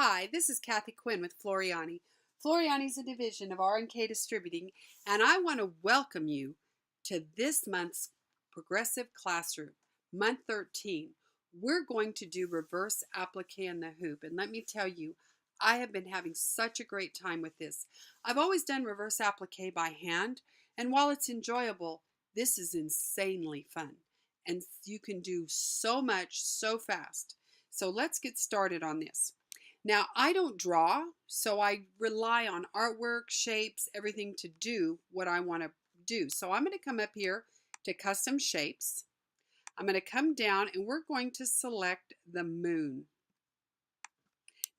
Hi, this is Kathy Quinn with Floriani. Floriani is a division of R&K Distributing, and I want to welcome you to this month's Progressive Classroom, month 13. We're going to do reverse applique in the hoop, and let me tell you, I have been having such a great time with this. I've always done reverse applique by hand, and while it's enjoyable, this is insanely fun, and you can do so much so fast. So let's get started on this. Now, I don't draw, so I rely on artwork, shapes, everything to do what I want to do. So I'm going to come up here to custom shapes. I'm going to come down and we're going to select the moon.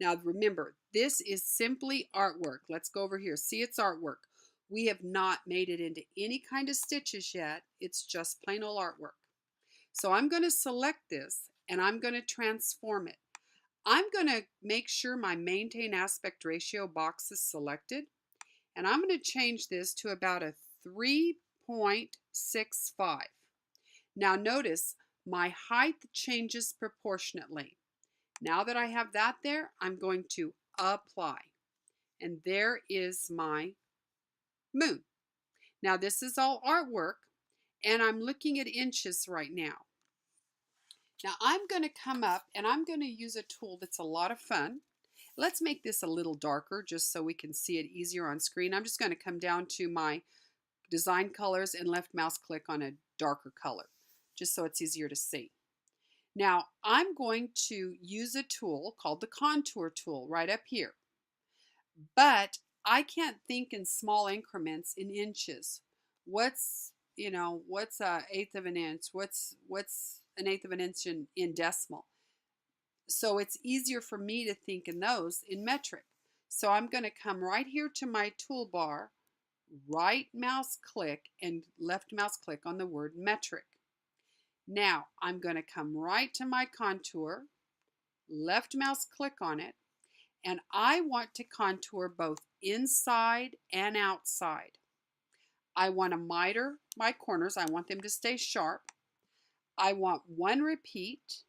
Now remember, this is simply artwork. Let's go over here. See, it's artwork. We have not made it into any kind of stitches yet. It's just plain old artwork. So I'm going to select this and I'm going to transform it. I'm going to make sure my maintain aspect ratio box is selected, and I'm going to change this to about a 3.65. Now notice my height changes proportionately. Now that I have that there, I'm going to apply, and there is my moon. Now this is all artwork, and I'm looking at inches right now. Now I'm going to come up and I'm going to use a tool that's a lot of fun. Let's make this a little darker just so we can see it easier on screen. I'm just going to come down to my design colors and left mouse click on a darker color just so it's easier to see. Now I'm going to use a tool called the contour tool right up here. But I can't think in small increments in inches. What's an eighth of an inch? What's an eighth of an inch in decimal? So it's easier for me to think in those in metric. So I'm going to come right here to my toolbar, right mouse click and left mouse click on the word metric. Now I'm going to come right to my contour, left mouse click on it, and I want to contour both inside and outside. I want to miter my corners. I want them to stay sharp. I want one repeat.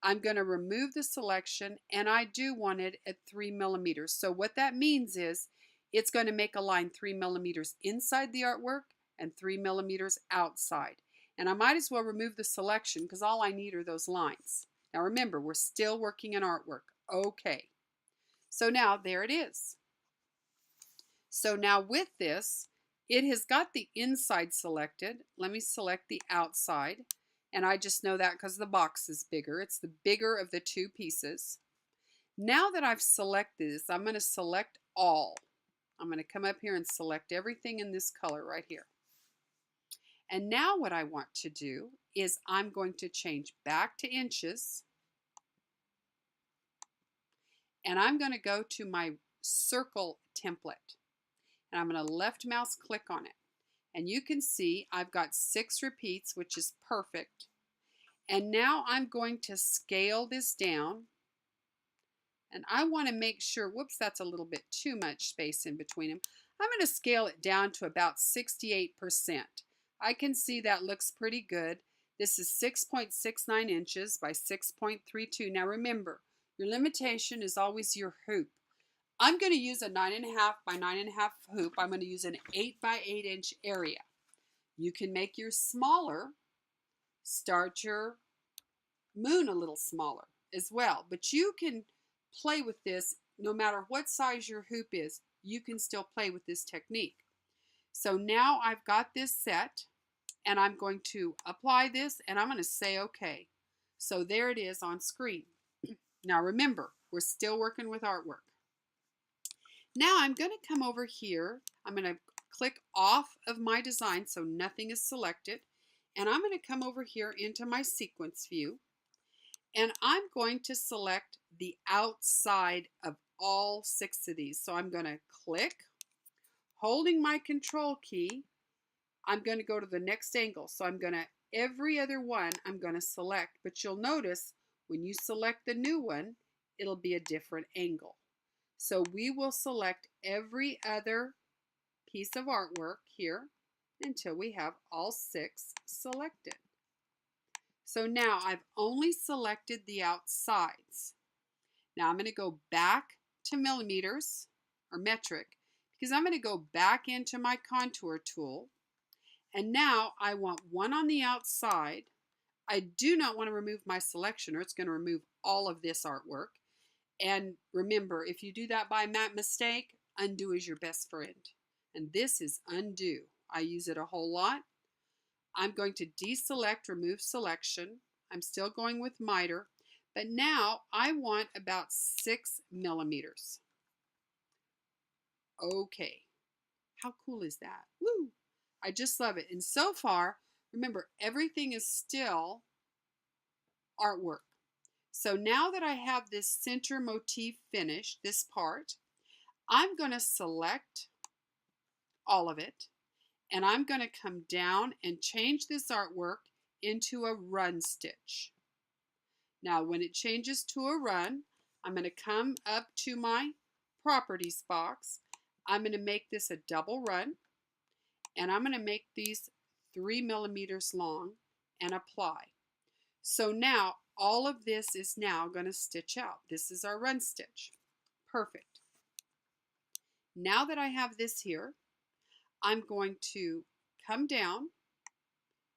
I'm going to remove the selection, and I do want it at 3 millimeters. So what that means is it's going to make a line 3 millimeters inside the artwork and 3 millimeters outside. And I might as well remove the selection because all I need are those lines. Now remember, we're still working in artwork. Okay. So now there it is. So now with this, it has got the inside selected. Let me select the outside. And I just know that because the box is bigger. It's the bigger of the two pieces. Now that I've selected this, I'm going to select all. I'm going to come up here and select everything in this color right here. And now what I want to do is I'm going to change back to inches. And I'm going to go to my circle template. And I'm going to left mouse click on it. And you can see I've got 6 repeats, which is perfect. And now I'm going to scale this down. And I want to make sure, whoops, that's a little bit too much space in between them. I'm going to scale it down to about 68%. I can see that looks pretty good. This is 6.69 inches by 6.32. Now remember, your limitation is always your hoop. I'm going to use a 9.5 by 9.5 hoop. I'm going to use an 8 by 8 inch area. You can make yours smaller. Start your moon a little smaller as well. But you can play with this no matter what size your hoop is. You can still play with this technique. So now I've got this set and I'm going to apply this and I'm going to say OK. So there it is on screen. Now remember, we're still working with artwork. Now I'm going to come over here. I'm going to click off of my design so nothing is selected. And I'm going to come over here into my sequence view. And I'm going to select the outside of all 6 of these. So I'm going to click, holding my control key. I'm going to go to the next angle. So I'm going to, every other one I'm going to select. But you'll notice when you select the new one, it'll be a different angle. So we will select every other piece of artwork here until we have all 6 selected. So now I've only selected the outsides. Now I'm going to go back to millimeters or metric because I'm going to go back into my contour tool. And now I want one on the outside. I do not want to remove my selection or it's going to remove all of this artwork. And remember, if you do that by mistake, undo is your best friend. And this is undo. I use it a whole lot. I'm going to deselect, remove selection. I'm still going with miter, but now I want about 6 millimeters. Okay, how cool is that? Woo! I just love it. And so far, remember, everything is still artwork. So now that I have this center motif finished, this part, I'm going to select all of it. And I'm going to come down and change this artwork into a run stitch. Now when it changes to a run, I'm going to come up to my properties box. I'm going to make this a double run. And I'm going to make these 3 millimeters long and apply. So now all of this is now going to stitch out. This is our run stitch. Perfect. Now that I have this here, I'm going to come down.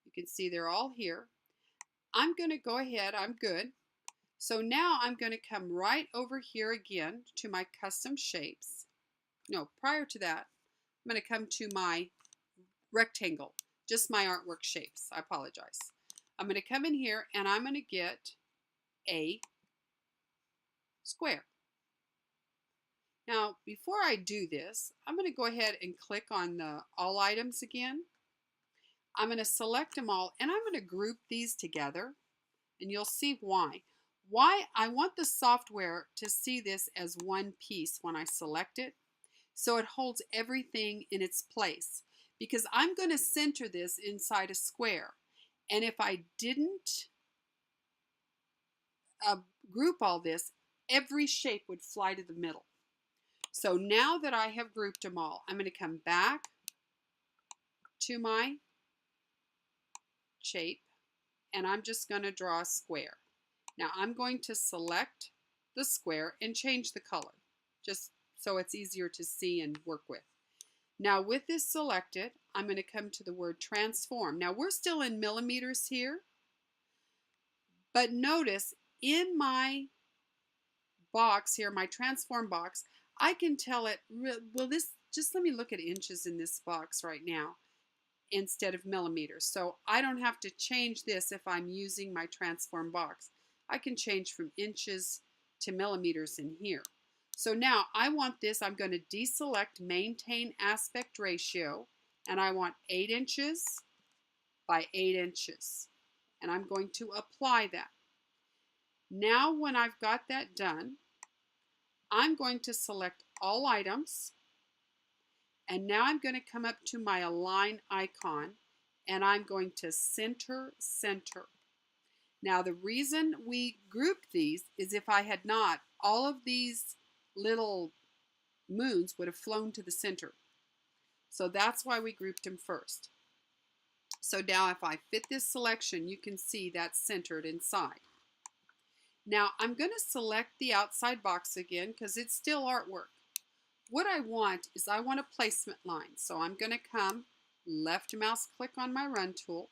You can see they're all here. I'm going to go ahead. I'm good. So now I'm going to come right over here again to my custom shapes. No, prior to that, I'm going to come to my rectangle, just my artwork shapes. I apologize. I'm going to come in here and I'm going to get a square. Now, before I do this, I'm going to go ahead and click on the all items again. I'm going to select them all and I'm going to group these together and you'll see why. Why I want the software to see this as one piece when I select it, so it holds everything in its place, because I'm going to center this inside a square. And if I didn't group all this, every shape would fly to the middle. So now that I have grouped them all, I'm going to come back to my shape and I'm just going to draw a square. Now I'm going to select the square and change the color just so it's easier to see and work with. Now with this selected, I'm going to come to the word transform. Now we're still in millimeters here, but notice in my box here, my transform box, I can tell it, well, this, just let me look at inches in this box right now instead of millimeters. So I don't have to change this if I'm using my transform box. I can change from inches to millimeters in here. So now I want this, I'm going to deselect maintain aspect ratio, and I want 8 inches by 8 inches. And I'm going to apply that. Now when I've got that done, I'm going to select all items, and now I'm going to come up to my align icon and I'm going to center. Now the reason we grouped these is if I had not, all of these little moons would have flown to the center. So that's why we grouped them first. So now if I fit this selection, you can see that's centered inside. Now I'm going to select the outside box again because it's still artwork. What I want is I want a placement line. So I'm going to come left mouse click on my run tool.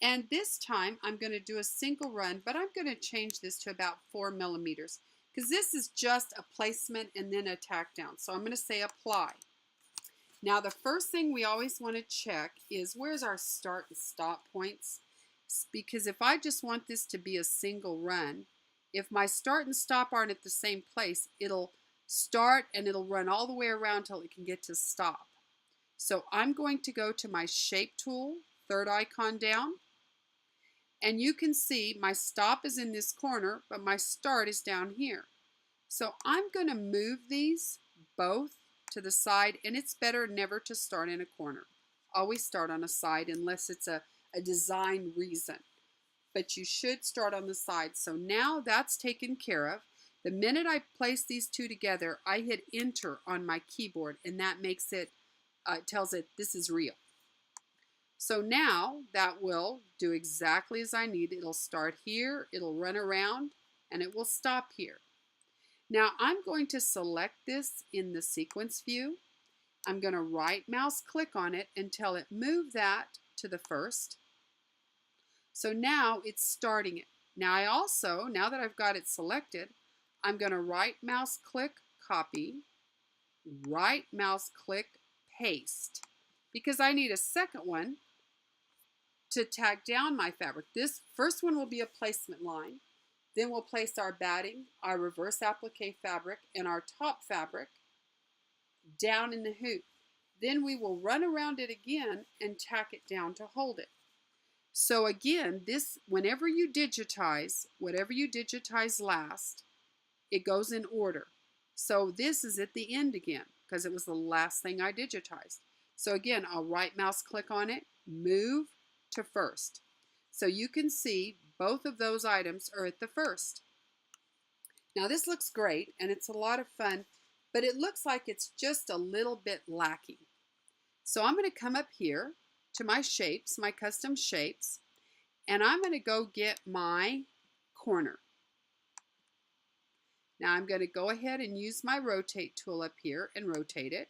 And this time I'm going to do a single run, but I'm going to change this to about 4 millimeters because this is just a placement and then a tack down. So I'm going to say apply. Now the first thing we always want to check is where's our start and stop points, because if I just want this to be a single run, if my start and stop aren't at the same place, it'll start and it'll run all the way around till it can get to stop. So I'm going to go to my shape tool, third icon down, and you can see my stop is in this corner, but my start is down here. So I'm going to move these both to the side, and it's better never to start in a corner. Always start on a side unless it's a design reason. But you should start on the side. So now that's taken care of. The minute I place these two together, I hit enter on my keyboard, and that makes it, tells it this is real. So now that will do exactly as I need. It'll start here, it'll run around, and it will stop here. Now I'm going to select this in the sequence view. I'm going to right mouse click on it until it moves that to the first. So now it's starting it. Now I also, now that I've got it selected, I'm going to right mouse click copy, right mouse click paste, because I need a second one to tack down my fabric. This first one will be a placement line. Then we'll place our batting, our reverse applique fabric, and our top fabric down in the hoop. Then we will run around it again and tack it down to hold it. So again, this, whenever you digitize, whatever you digitize last, it goes in order. So this is at the end again, because it was the last thing I digitized. So again, I'll right mouse click on it, move to first. So you can see both of those items are at the first. Now this looks great and it's a lot of fun, but it looks like it's just a little bit lacking. So I'm going to come up here to my shapes, my custom shapes, and I'm going to go get my corner. Now I'm going to go ahead and use my rotate tool up here and rotate it.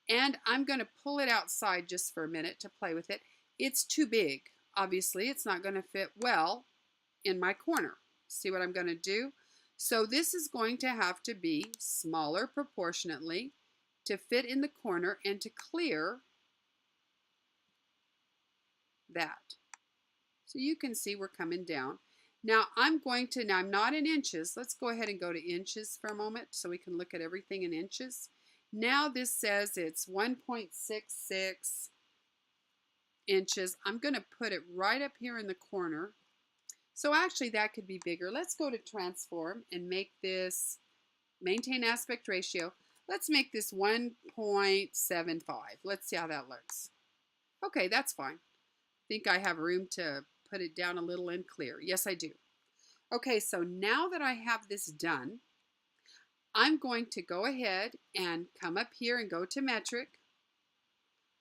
And I'm going to pull it outside just for a minute to play with it. It's too big. Obviously, it's not going to fit well in my corner. See what I'm going to do? So this is going to have to be smaller proportionately to fit in the corner and to clear that. So you can see we're coming down. Now I'm not in inches. Let's go ahead and go to inches for a moment so we can look at everything in inches. Now this says it's 1.66 inches. I'm going to put it right up here in the corner. So actually that could be bigger. Let's go to transform and make this, maintain aspect ratio. Let's make this 1.75. Let's see how that looks. Okay, that's fine. I think I have room to put it down a little and clear. Yes, I do. Okay, so now that I have this done, I'm going to go ahead and come up here and go to metric.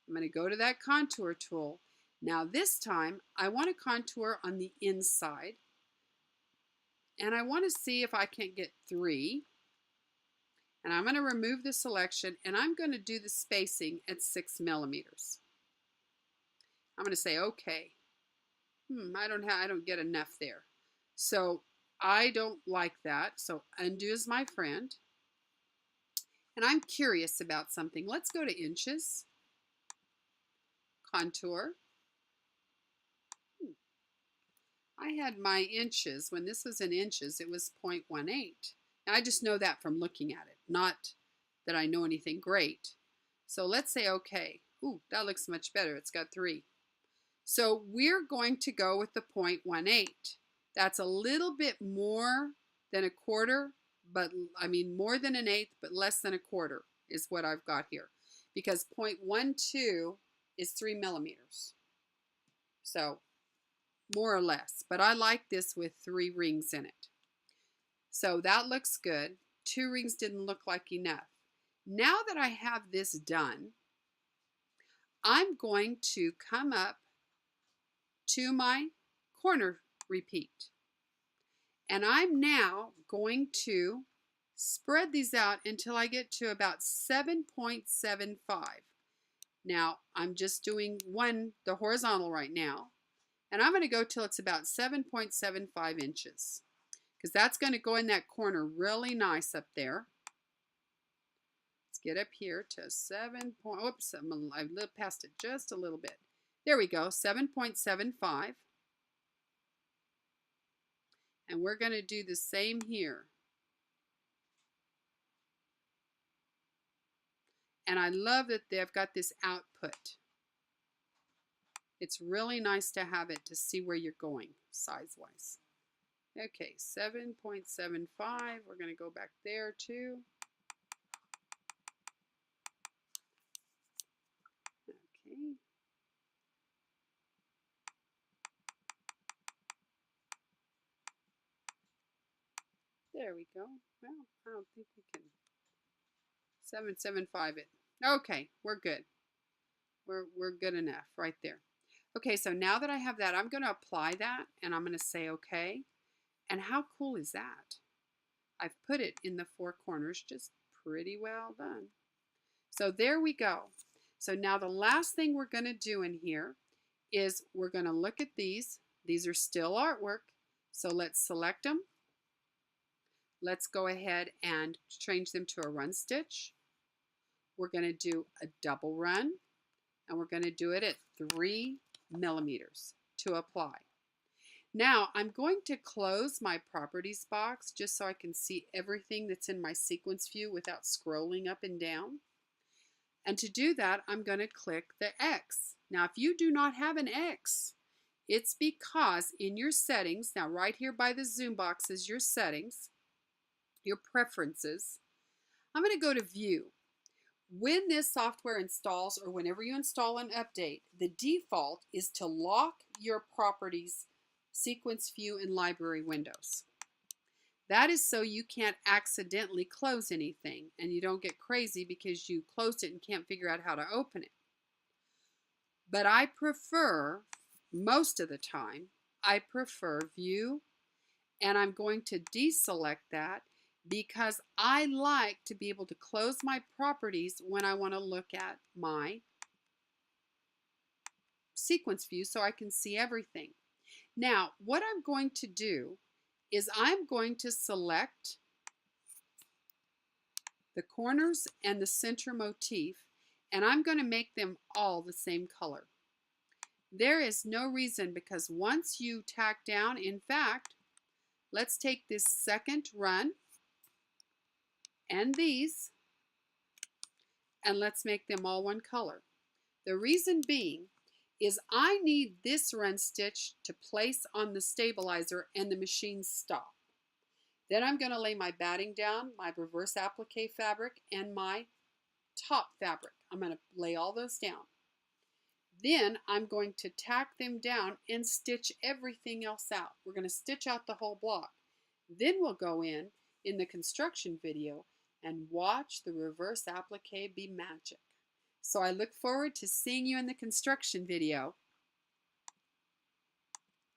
I'm going to go to that contour tool. Now this time I want to contour on the inside, and I want to see if I can't get 3. And I'm going to remove the selection and I'm going to do the spacing at 6 millimeters. I'm going to say okay. I don't get enough there. So I don't like that. So undo is my friend. And I'm curious about something. Let's go to inches. Contour. I had my inches. When this was in inches, it was 0.18. Now, I just know that from looking at it, not that I know anything great. So let's say okay. Ooh, that looks much better. It's got 3. So we're going to go with the 0.18. That's a little bit more than a quarter, but I mean more than an eighth, but less than a quarter is what I've got here. Because 0.12 is 3 millimeters. So more or less, but I like this with 3 rings in it. So that looks good. 2 rings didn't look like enough. Now that I have this done, I'm going to come up to my corner repeat. And I'm now going to spread these out until I get to about 7.75. Now I'm just doing the horizontal right now. And I'm going to go till it's about 7.75 inches. Because that's going to go in that corner really nice up there. Let's get up here to 7. Oops, I lived past it just a little bit. There we go, 7.75. And we're going to do the same here. And I love that they've got this output. It's really nice to have it to see where you're going size-wise. Okay, 7.75. We're going to go back there too. Okay. There we go. Well, I don't think we can 7.75 it. Okay, we're good. We're good enough right there. Okay, so now that I have that, I'm going to apply that and I'm going to say okay. And how cool is that? I've put it in the four corners, just pretty well done. So there we go. So now the last thing we're going to do in here is we're going to look at these. These are still artwork. So let's select them. Let's go ahead and change them to a run stitch. We're going to do a double run, and we're going to do it at 3 millimeters to apply. Now I'm going to close my properties box just so I can see everything that's in my sequence view without scrolling up and down. And to do that, I'm going to click the X. Now if you do not have an X, it's because in your settings, now right here by the zoom box is your settings, your preferences. I'm going to go to View. When this software installs, or whenever you install an update, the default is to lock your properties sequence view and library windows. That is so you can't accidentally close anything and you don't get crazy because you closed it and can't figure out how to open it. But I prefer, most of the time, I prefer View, and I'm going to deselect that because I like to be able to close my properties when I want to look at my sequence view so I can see everything. Now, what I'm going to do is I'm going to select the corners and the center motif, and I'm going to make them all the same color. There is no reason, because once you tack down, in fact, let's take this second run and these, and let's make them all one color. The reason being is I need this run stitch to place on the stabilizer and the machine stop. Then I'm going to lay my batting down, my reverse applique fabric, and my top fabric. I'm going to lay all those down. Then I'm going to tack them down and stitch everything else out. We're going to stitch out the whole block. Then we'll go in the construction video and watch the reverse applique be magic. So I look forward to seeing you in the construction video.